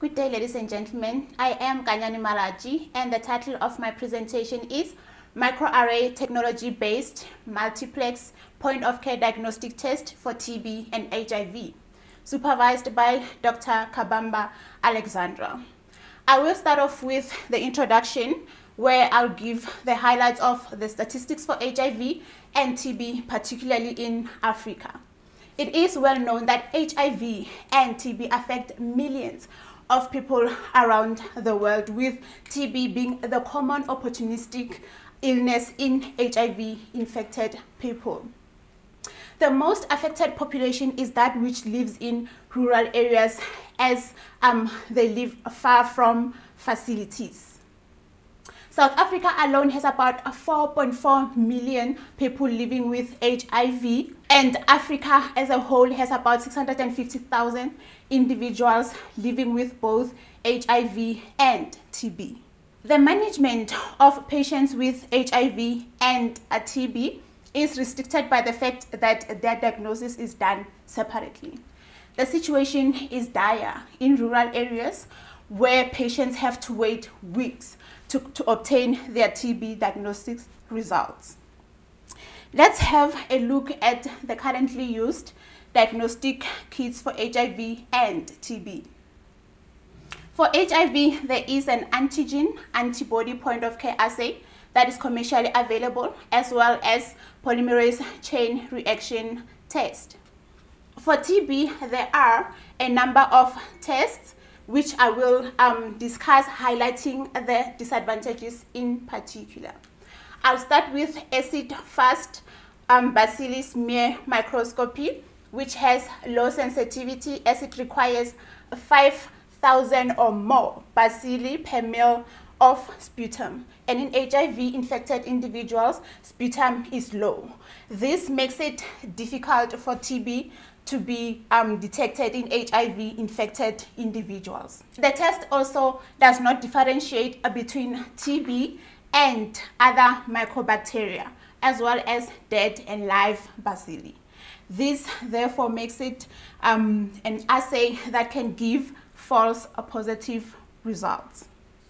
Good day, ladies and gentlemen. I am Malatji, and the title of my presentation is Microarray Technology-Based Multiplex Point-of-Care Diagnostic Test for TB and HIV, supervised by Dr. Kabamba Alexandra. I will start off with the introduction, where I'll give the highlights of the statistics for HIV and TB, particularly in Africa. It is well known that HIV and TB affect millions of people around the world, with TB being the common opportunistic illness in HIV-infected people. The most affected population is that which lives in rural areas, as they live far from facilities. South Africa alone has about 4.4 million people living with HIV, and Africa as a whole has about 650,000 individuals living with both HIV and TB. The management of patients with HIV and TB is restricted by the fact that their diagnosis is done separately. The situation is dire in rural areas, where patients have to wait weeks to obtain their TB diagnostic results. Let's have a look at the currently used diagnostic kits for HIV and TB. For HIV, there is an antigen antibody point-of-care assay that is commercially available, as well as polymerase chain reaction test. For TB, there are a number of tests which I will discuss, highlighting the disadvantages in particular. I'll start with acid-fast bacillus smear microscopy, which has low sensitivity as it requires 5,000 or more bacilli per ml of sputum. And in HIV-infected individuals, sputum is low. This makes it difficult for TB to be detected in HIV-infected individuals. The test also does not differentiate between TB and other mycobacteria, as well as dead and live bacilli. This therefore makes it an assay that can give false positive results.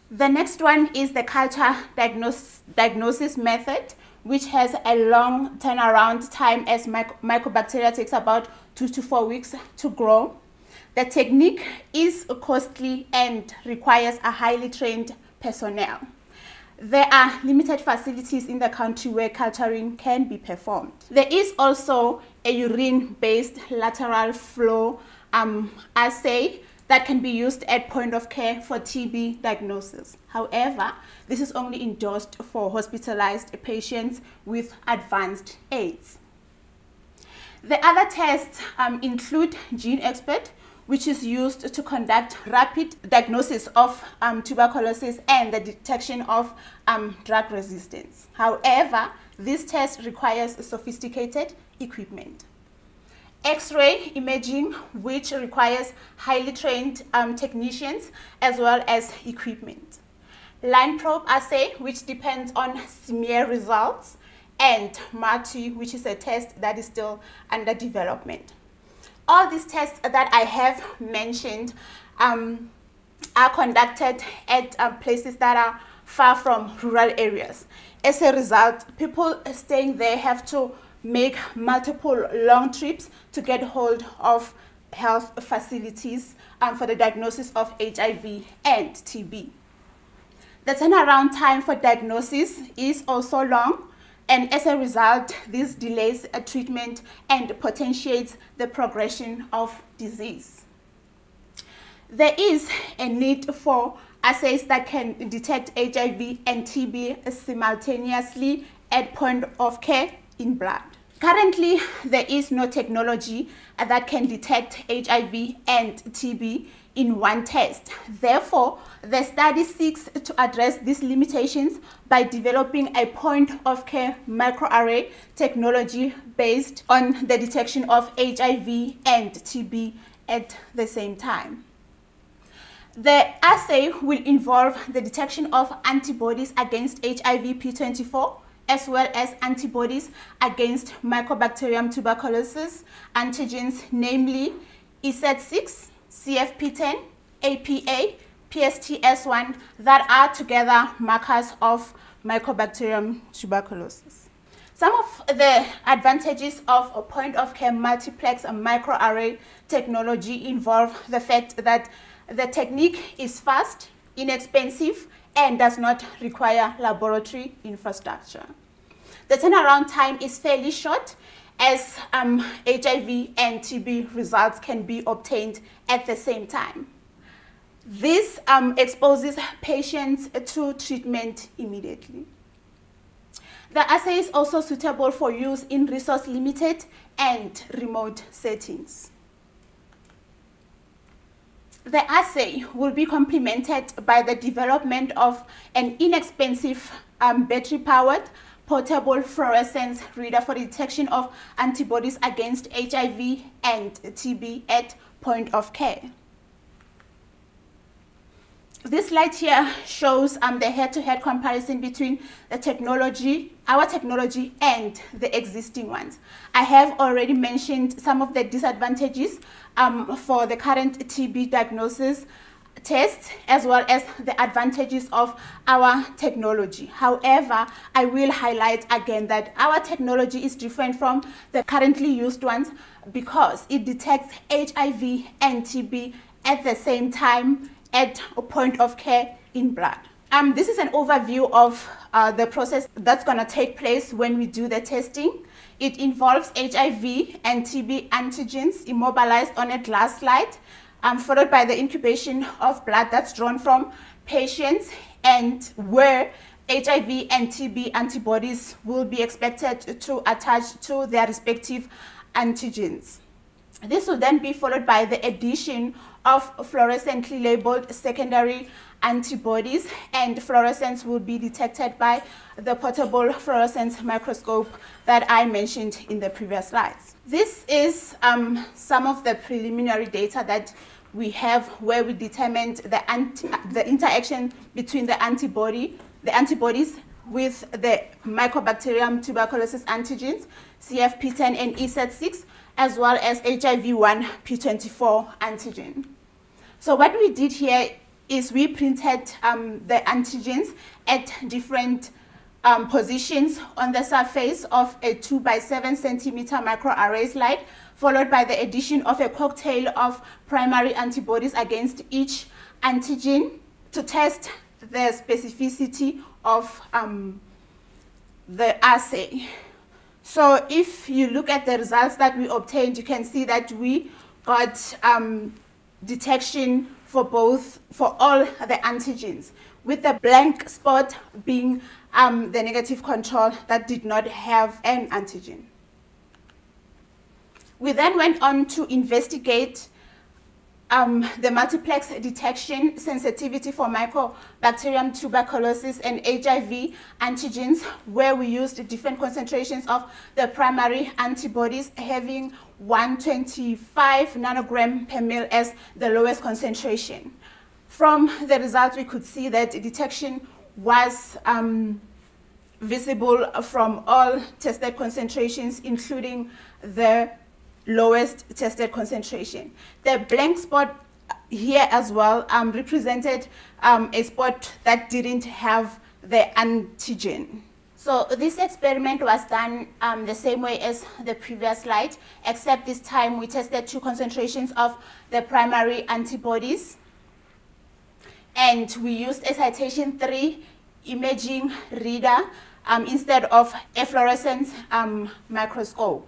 The next one is the culture diagnosis method, which has a long turnaround time, as mycobacteria takes about 2 to 4 weeks to grow. The technique is costly and requires a highly trained personnel. There are limited facilities in the country where culturing can be performed. There is also a urine-based lateral flow assay that can be used at point of care for TB diagnosis. However, this is only endorsed for hospitalized patients with advanced AIDS. The other tests include GeneXpert, which is used to conduct rapid diagnosis of tuberculosis and the detection of drug resistance. However, this test requires sophisticated equipment. X-ray imaging, which requires highly trained technicians as well as equipment. Line probe assay, which depends on smear results, and Malatji, which is a test that is still under development. All these tests that I have mentioned are conducted at places that are far from rural areas. As a result, people staying there have to make multiple long trips to get hold of health facilities for the diagnosis of HIV and TB. The turnaround time for diagnosis is also long, and as a result, this delays treatment and potentiates the progression of disease. There is a need for assays that can detect HIV and TB simultaneously at point of care in blood. Currently, there is no technology that can detect HIV and TB in one test. Therefore, the study seeks to address these limitations by developing a point-of-care microarray technology based on the detection of HIV and TB at the same time. The assay will involve the detection of antibodies against HIV-P24, as well as antibodies against Mycobacterium tuberculosis, antigens namely ESET6, CFP10, APA, PSTS1 that are together markers of Mycobacterium tuberculosis. Some of the advantages of a point-of-care multiplex microarray technology involve the fact that the technique is fast, inexpensive, and does not require laboratory infrastructure. The turnaround time is fairly short, as HIV and TB results can be obtained at the same time. This exposes patients to treatment immediately. The assay is also suitable for use in resource-limited and remote settings. The assay will be complemented by the development of an inexpensive battery-powered portable fluorescence reader for detection of antibodies against HIV and TB at point of care. This slide here shows the head-to-head comparison between the technology, our technology, and the existing ones. I have already mentioned some of the disadvantages for the current TB diagnosis test, as well as the advantages of our technology. However, I will highlight again that our technology is different from the currently used ones because it detects HIV and TB at the same time at a point of care in blood. This is an overview of the process that's going to take place when we do the testing. It involves HIV and TB antigens immobilized on a glass slide, followed by the incubation of blood that's drawn from patients, and where HIV and TB antibodies will be expected to attach to their respective antigens. This will then be followed by the addition of fluorescently labeled secondary antibodies, and fluorescence will be detected by the portable fluorescence microscope that I mentioned in the previous slides. This is some of the preliminary data that we have where we determined the interaction between the antibodies with the Mycobacterium tuberculosis antigens, CFP10 and ESET6, as well as HIV-1 P24 antigen. So what we did here is we printed the antigens at different positions on the surface of a 2 by 7 centimeter microarray slide, followed by the addition of a cocktail of primary antibodies against each antigen to test the specificity of the assay. So if you look at the results that we obtained, you can see that we got detection for all the antigens, with the blank spot being the negative control that did not have an antigen. We then went on to investigate the multiplex detection sensitivity for Mycobacterium tuberculosis and HIV antigens, where we used different concentrations of the primary antibodies, having 125 nanogram per ml as the lowest concentration. From the results, we could see that detection was visible from all tested concentrations, including the lowest tested concentration. The blank spot here as well represented a spot that didn't have the antigen. So this experiment was done the same way as the previous slide, except this time we tested two concentrations of the primary antibodies, and we used a citation 3 imaging reader instead of a fluorescence microscope.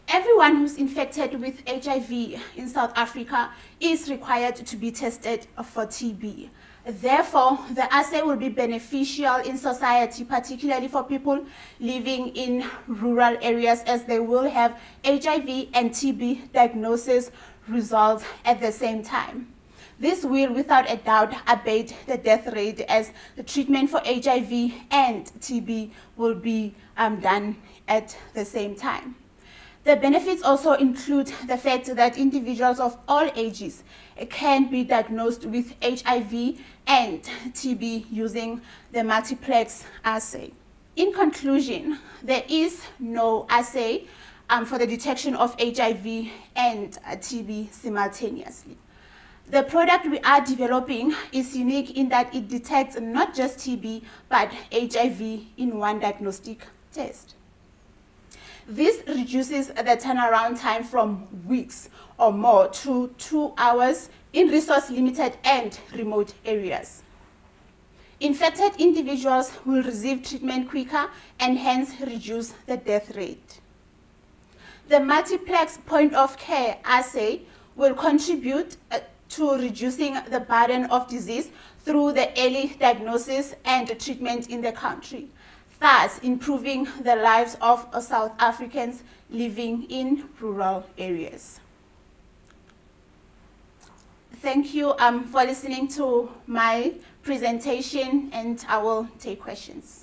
Everyone who's infected with HIV in South Africa is required to be tested for TB. Therefore, the assay will be beneficial in society, particularly for people living in rural areas, as they will have HIV and TB diagnosis results at the same time. This will, without a doubt, abate the death rate, as the treatment for HIV and TB will be done at the same time. The benefits also include the fact that individuals of all ages can be diagnosed with HIV and TB using the multiplex assay. In conclusion, there is no assay for the detection of HIV and TB simultaneously. The product we are developing is unique in that it detects not just TB, but HIV in one diagnostic test. This reduces the turnaround time from weeks or more to 2 hours in resource-limited and remote areas. Infected individuals will receive treatment quicker and hence reduce the death rate. The multiplex point-of-care assay will contribute to reducing the burden of disease through the early diagnosis and treatment in the country, thus improving the lives of South Africans living in rural areas. Thank you for listening to my presentation, and I will take questions.